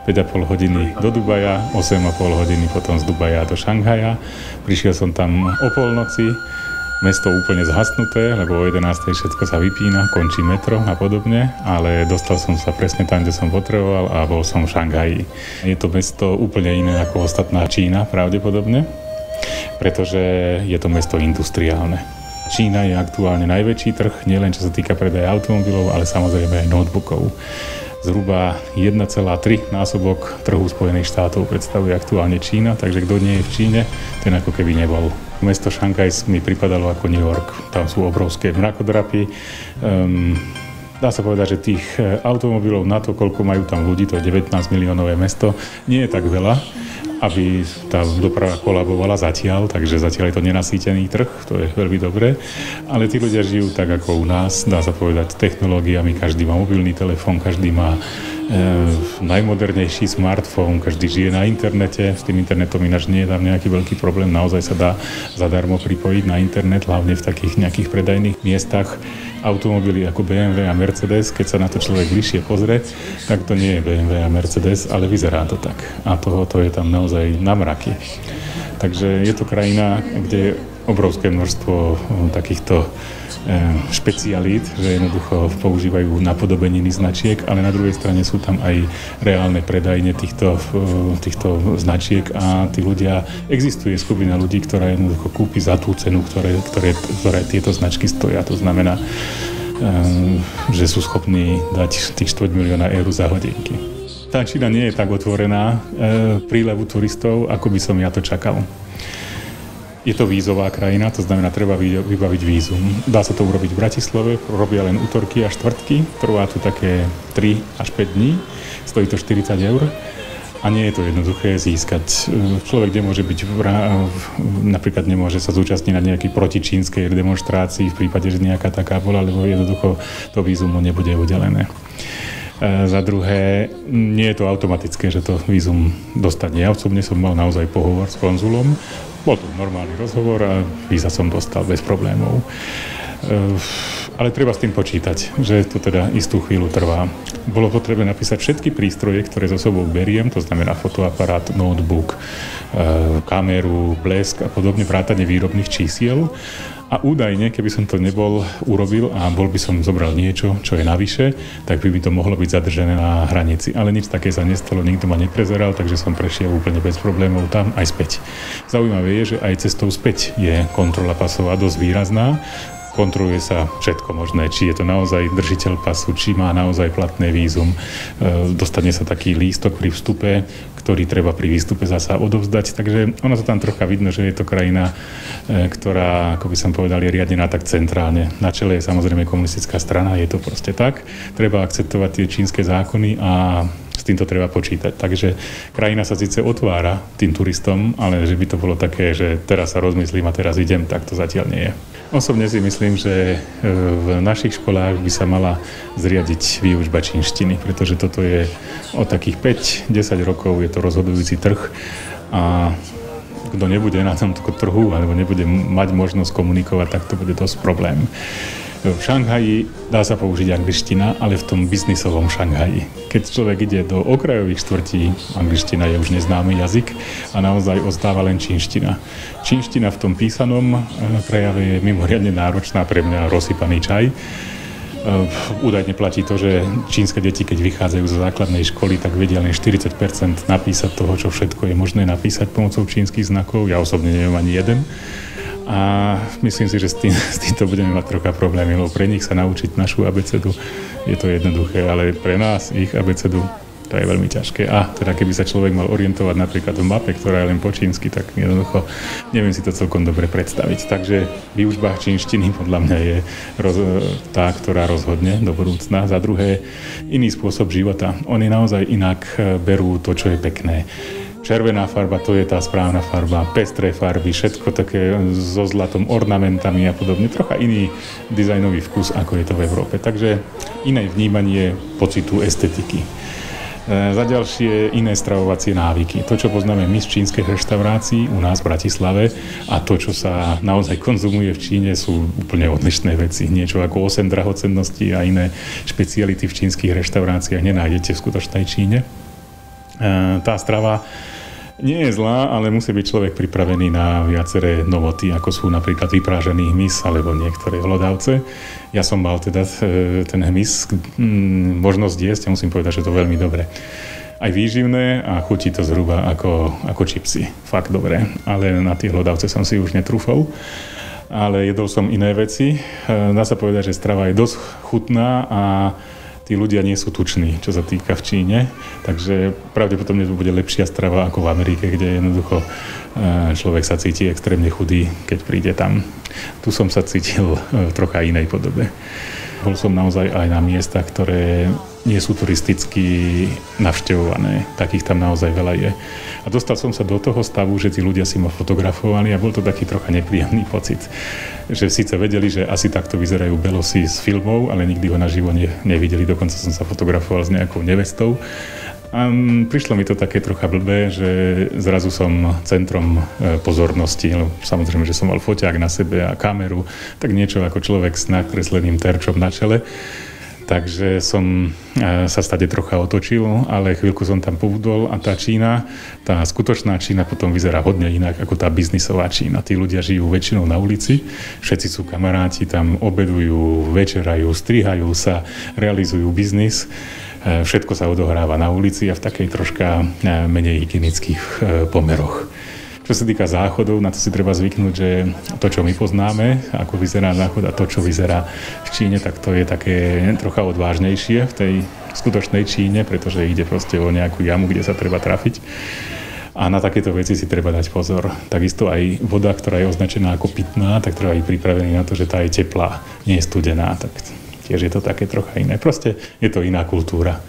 5,5 hodiny do Dubaja, 8,5 hodiny potom z Dubaja do Šanghaja. Prišiel som tam o polnoci, mesto úplne zhasnuté, lebo o 11:00 všetko sa vypína, končí metro a podobne, ale dostal som sa presne tam, kde som potreboval a bol som v Šanghaji. Je to mesto úplne iné ako ostatná Čína, pravdepodobne, pretože je to mesto industriálne. Čína je aktuálne najväčší trh, nielen čo sa týka predaja automobilov, ale samozrejme aj notebookov. Zhruba 1,3 násobok trhu Spojených štátov predstavuje aktuálne Čína, takže kto nie je v Číne, ten ako keby nebol. Mesto Šanghaj mi pripadalo ako New York. Tam sú obrovské mrakodrapy. Dá sa povedať, že tých automobilov na to, koľko majú tam ľudí, to je 19 miliónové mesto, nie je tak veľa, aby tá doprava kolabovala zatiaľ, takže zatiaľ je to nenasýtený trh, to je veľmi dobré, ale tí ľudia žijú tak ako u nás, dá sa povedať, technológiami, každý má mobilný telefón, každý má najmodernejší smartfón, každý žije na internete, s tým internetom ináč nie je tam nejaký veľký problém, naozaj sa dá zadarmo pripojiť na internet, hlavne v takých nejakých predajných miestach. Automobily ako BMW a Mercedes, keď sa na to človek bližšie pozrie, tak to nie je BMW a Mercedes, ale vyzerá to tak. A tohoto je tam naozaj na mraky. Takže je to krajina, kde je obrovské množstvo takýchto špecialít, že jednoducho používajú napodobeniny značiek, ale na druhej strane sú tam aj reálne predajne týchto značiek a tí ľudia, existuje skupina ľudí, ktorá jednoducho kúpi za tú cenu, ktoré tieto značky stoja. To znamená, že sú schopní dať tých 4 milióna eur za hodinky. Tá Čína nie je tak otvorená prílevu turistov, ako by som ja to čakal. Je to vízová krajina, to znamená, treba vybaviť vízum. Dá sa to urobiť v Bratislave, robia len útorky a štvrtky, trvá tu také 3 až 5 dní, stojí to 40 eur a nie je to jednoduché získať. Človek nemôže byť, napríklad nemôže sa zúčastniť na nejakej protičínskej demonštrácii v prípade, že nejaká taká bola, lebo jednoducho to vízum mu nebude udelené. Za druhé, nie je to automatické, že to vízum dostane. Ja osobne som mal naozaj pohovor s konzulom. Bol to normálny rozhovor a víza som dostal bez problémov. Ale treba s tým počítať, že to teda istú chvíľu trvá. Bolo potrebné napísať všetky prístroje, ktoré so sebou beriem, to znamená fotoaparát, notebook, kameru, blesk a podobne, vrátane výrobných čísiel. A údajne, keby som to nebol urobil a bol by som zobral niečo, čo je navyše, tak by to mohlo byť zadržené na hranici. Ale nič také sa nestalo, nikto ma neprezeral, takže som prešiel úplne bez problémov tam aj späť. Zaujímavé je, že aj cestou späť je kontrola pasová dosť výrazná. Kontroluje sa všetko možné, či je to naozaj držiteľ pasu, či má naozaj platné vízum. Dostane sa taký lístok pri vstupe, ktorý treba pri výstupe zasa odovzdať. Takže ono to tam trocha vidno, že je to krajina, ktorá, ako by som povedal, je riadená tak centrálne. Na čele je samozrejme komunistická strana, je to proste tak. Treba akceptovať tie čínske zákony a s týmto treba počítať. Takže krajina sa síce otvára tým turistom, ale že by to bolo také, že teraz sa rozmyslím a teraz idem, tak to zatiaľ nie je. Osobne si myslím, že v našich školách by sa mala zriadiť výučba čínštiny, pretože toto je od takých 5-10 rokov je to rozhodujúci trh a kto nebude na tomto trhu alebo nebude mať možnosť komunikovať, tak to bude dosť problém. V Šanghaji dá sa použiť angličtina, ale v tom biznisovom Šanghaji. Keď človek ide do okrajových štvrtí, angličtina je už neznámy jazyk a naozaj ostáva len čínština. Čínština v tom písanom prejave je mimoriadne náročná, pre mňa rozsypaný čaj. Údajne platí to, že čínske deti, keď vychádzajú zo základnej školy, tak vedia len 40% napísať toho, čo všetko je možné napísať pomocou čínskych znakov. Ja osobne neviem ani jeden. A myslím si, že s týmto budeme mať trocha problémy, lebo pre nich sa naučiť našu abecedu je to jednoduché, ale pre nás ich abecedu to je veľmi ťažké. A teda keby sa človek mal orientovať napríklad v mape, ktorá je len po čínsky, tak jednoducho neviem si to celkom dobre predstaviť. Takže výučba čínštiny podľa mňa je tá, ktorá rozhodne do budúcna. Za druhé, iný spôsob života. Oni naozaj inak berú to, čo je pekné. Červená farba, to je tá správna farba, pestré farby, všetko také so zlatom, ornamentami a podobne. Trocha iný dizajnový vkus, ako je to v Európe. Takže iné vnímanie pocitu estetiky. Za ďalšie iné stravovacie návyky. To, čo poznáme my z čínskych reštaurácií u nás v Bratislave a to, čo sa naozaj konzumuje v Číne, sú úplne odlišné veci. Niečo ako 8 drahocenností a iné špeciality v čínskych reštauráciách nenájdete v skutočnej Číne. Tá strava nie je zlá, ale musí byť človek pripravený na viaceré novoty, ako sú napríklad vyprážaný hmyz alebo niektoré hlodavce. Ja som mal teda ten hmyz možnosť jesť a musím povedať, že to veľmi dobre. Aj výživné a chutí to zhruba ako čipsy. Fakt dobre. Ale na tie hlodavce som si už netrúfol. Ale jedol som iné veci. Dá sa povedať, že strava je dosť chutná a tí ľudia nie sú tuční, čo sa týka v Číne. Takže pravdepodobne to bude lepšia strava ako v Amerike, kde jednoducho človek sa cíti extrémne chudý, keď príde tam. Tu som sa cítil v trocha inej podobe. Bol som naozaj aj na miestach, ktoré nie sú turisticky navštevované. Takých tam naozaj veľa je. A dostal som sa do toho stavu, že tí ľudia si ma fotografovali a bol to taký trocha nepríjemný pocit. Že síce vedeli, že asi takto vyzerajú belosy z filmov, ale nikdy ho naživo nevideli. Dokonca som sa fotografoval s nejakou nevestou. A prišlo mi to také trocha blbé, že zrazu som centrom pozornosti. Samozrejme, že som mal foťák na sebe a kameru, tak niečo ako človek s nakresleným terčom na čele. Takže som sa stade trocha otočil, ale chvíľku som tam pobudol a tá Čína, tá skutočná Čína potom vyzerá hodne inak ako tá biznisová Čína. Tí ľudia žijú väčšinou na ulici, všetci sú kamaráti, tam obedujú, večerajú, strihajú sa, realizujú biznis. Všetko sa odohráva na ulici a v takej troška menej hygienických pomeroch. Čo sa týka záchodov, na to si treba zvyknúť, že to, čo my poznáme, ako vyzerá záchod a to, čo vyzerá v Číne, tak to je také trocha odvážnejšie v tej skutočnej Číne, pretože ide proste o nejakú jamu, kde sa treba trafiť. A na takéto veci si treba dať pozor. Takisto aj voda, ktorá je označená ako pitná, tak treba byť pripravený na to, že tá je teplá, nie je studená. Tak tiež je to také trocha iné. Proste je to iná kultúra.